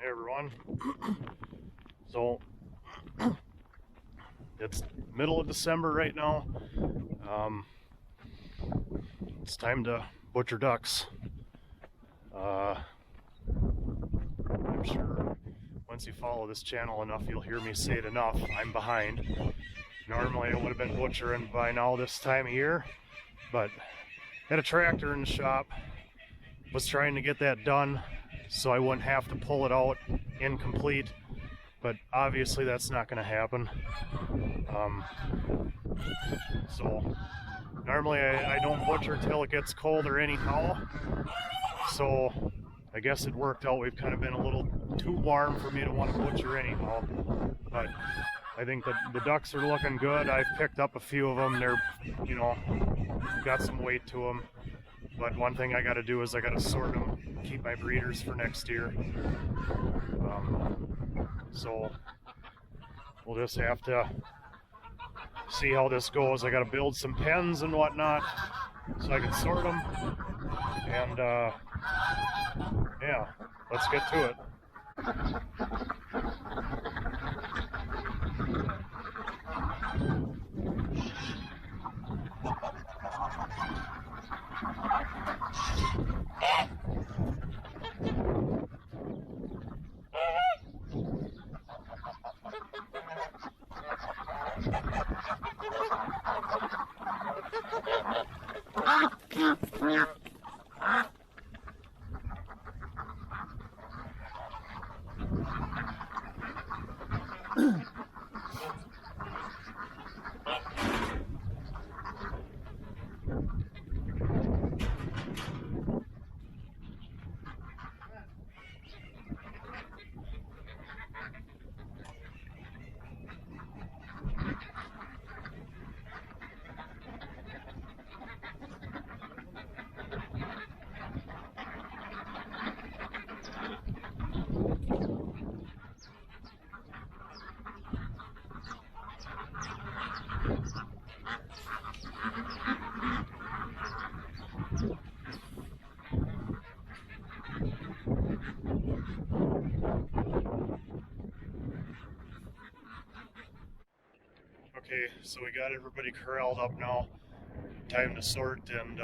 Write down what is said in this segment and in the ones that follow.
Hey everyone. So it's middle of December right now. It's time to butcher ducks. I'm sure once you follow this channel enough, you'll hear me say it enough. I'm behind. Normally I would have been butchering by now this time of year, but had a tractor in the shop. Was trying to get that done so I wouldn't have to pull it out incomplete, but obviously that's not going to happen. So normally I don't butcher till it gets colder anyhow, so I guess it worked out. We've kind of been a little too warm for me to want to butcher anyhow, but I think that the ducks are looking good. I've picked up a few of them. They're, you know, got some weight to them. But one thing I got to do is I got to sort them, keep my breeders for next year. So we'll just have to see how this goes. I got to build some pens and whatnot so I can sort them. And yeah, let's get to it. Okay, so we got everybody corralled up now. Time to sort and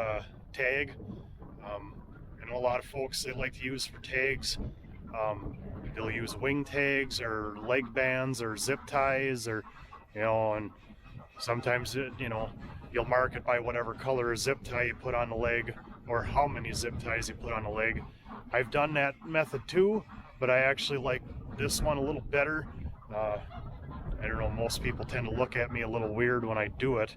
tag. I know a lot of folks they like to use for tags. They'll use wing tags or leg bands or zip ties, or and sometimes you'll mark it by whatever color zip tie you put on the leg or how many zip ties you put on the leg. I've done that method too, but I actually like this one a little better. I don't know, most people tend to look at me a little weird when I do it,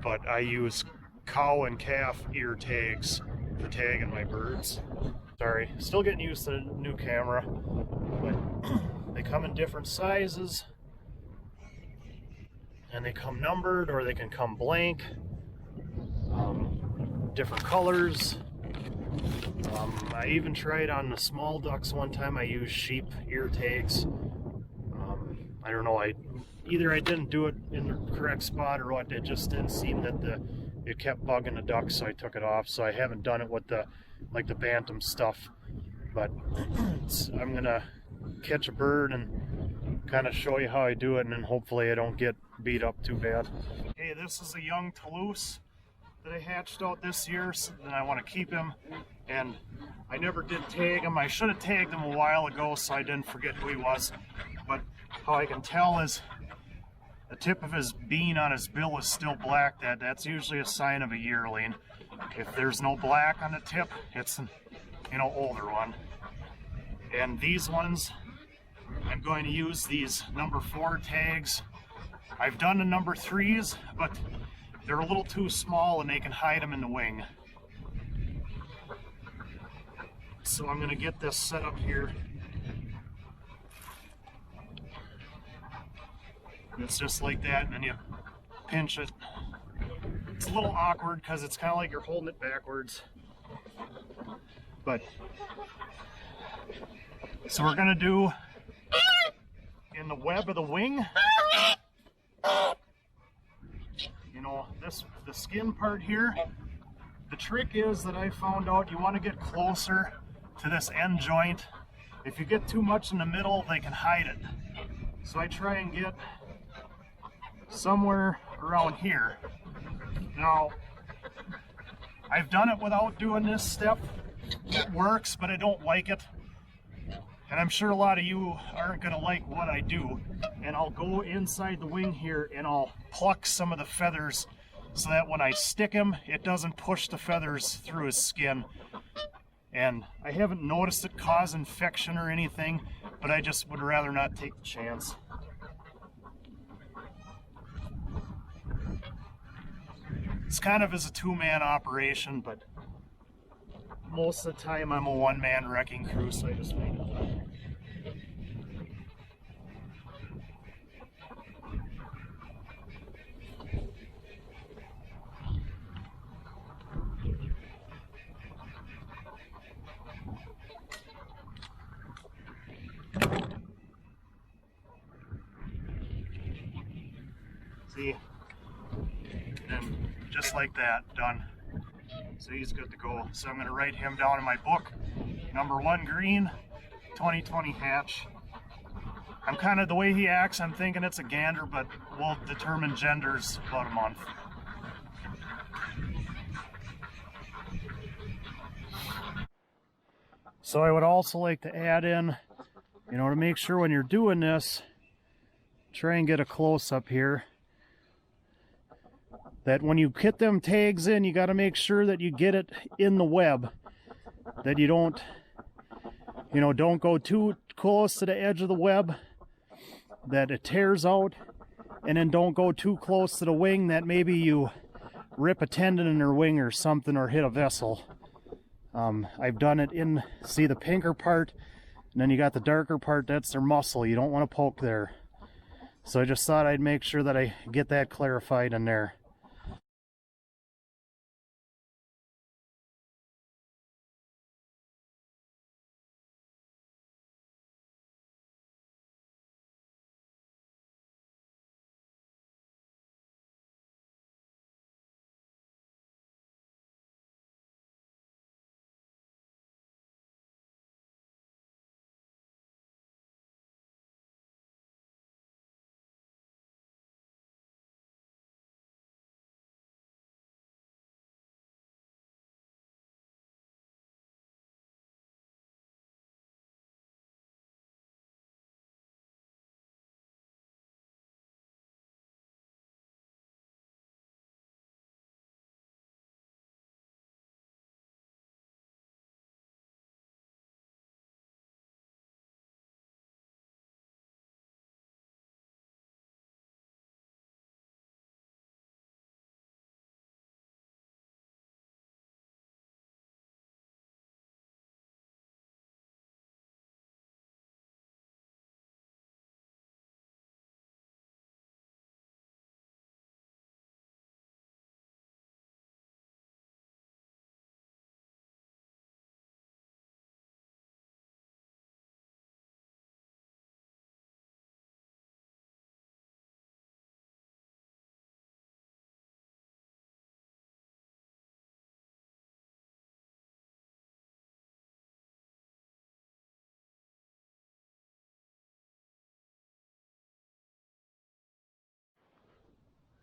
but I use cow and calf ear tags for tagging my birds. Sorry, still getting used to the new camera, but they come in different sizes, and they come numbered or they can come blank, different colors. I even tried on the small ducks one time. I used sheep ear tags. I don't know, either I didn't do it in the correct spot or what, it just didn't seem that it kept bugging the ducks, so I took it off. So I haven't done it with the bantam stuff, but I'm gonna catch a bird and kind of show you how I do it, and then hopefully I don't get beat up too bad. Okay, this is a young Toulouse that I hatched out this year, and I want to keep him, and I never did tag him. I should have tagged him a while ago so I didn't forget who he was, but how I can tell is the tip of his bean on his bill is still black. That's usually a sign of a yearling. If there's no black on the tip, it's an older one. And these ones, I'm going to use these number 4 tags. I've done the number 3s, but they're a little too small and they can hide them in the wing. So I'm going to get this set up here. It's just like that, and then you pinch it. It's a little awkward because it's kind of like you're holding it backwards. But, so we're going to do in the web of the wing, the skin part here. The trick is that I found out you want to get closer to this end joint if you get too much in the middle, they can hide it. So I try and get somewhere around here. Now, I've done it without doing this step. It works, but I don't like it. And I'm sure a lot of you aren't gonna like what I do. And I'll go inside the wing here and I'll pluck some of the feathers so that when I stick him, it doesn't push the feathers through his skin. And I haven't noticed it cause infection or anything, but I just would rather not take the chance. It's kind of as a two-man operation, but most of the time I'm a one-man wrecking crew, so I just make it. See? And just like that, done. So he's good to go. So I'm going to write him down in my book. Number 1 green, 2020 hatch. I'm kind of, the way he acts, I'm thinking it's a gander, but we'll determine genders about a month. So I would also like to add in, you know, to make sure when you're doing this, try and get a close-up here. That when you hit them tags in, you got to make sure that you get it in the web. That you don't, you know, don't go too close to the edge of the web, that it tears out. And then don't go too close to the wing that maybe you rip a tendon in their wing or something, or hit a vessel. I've done it in, see the pinker part, and then you got the darker part, that's their muscle. You don't want to poke there. So I just thought I'd make sure that I get that clarified in there.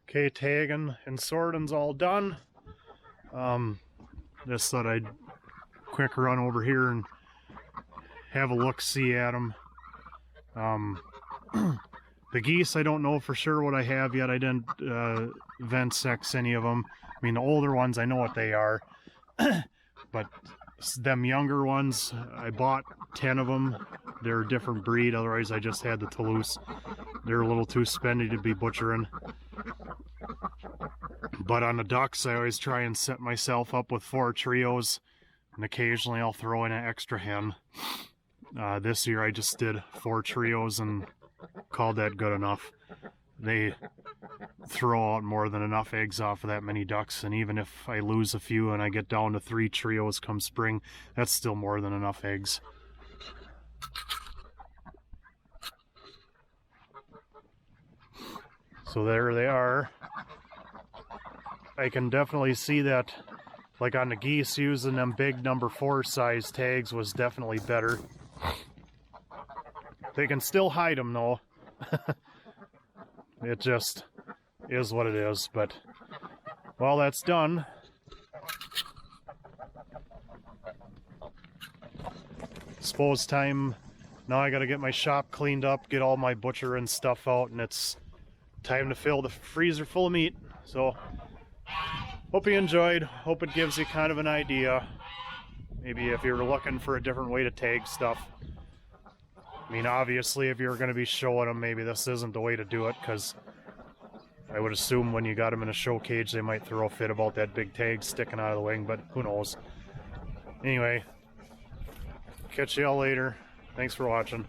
Okay, tagging and sorting's all done. Just thought I'd quick run over here and have a look-see at them. The geese, I don't know for sure what I have yet. I didn't vent sex any of them. I mean, the older ones, I know what they are. But them younger ones, I bought 10 of them. They're a different breed, otherwise I just had the Toulouse. They're a little too spendy to be butchering. But on the ducks, I always try and set myself up with 4 trios, and occasionally I'll throw in an extra hen. This year I just did 4 trios and called that good enough. They throw out more than enough eggs off of that many ducks, and even if I lose a few and I get down to 3 trios come spring, that's still more than enough eggs. So there they are. I can definitely see that, like on the geese, using them big number 4 size tags was definitely better. They can still hide them though. It just is what it is. But while that's done, suppose time. Now I gotta get my shop cleaned up, get all my butcher and stuff out, and it's time to fill the freezer full of meat. So hope you enjoyed. Hope it gives you kind of an idea. Maybe if you're looking for a different way to tag stuff. I mean, obviously, if you're going to be showing them, maybe this isn't the way to do it, because I would assume when you got them in a show cage, they might throw a fit about that big tag sticking out of the wing, but who knows. Anyway, catch y'all later. Thanks for watching.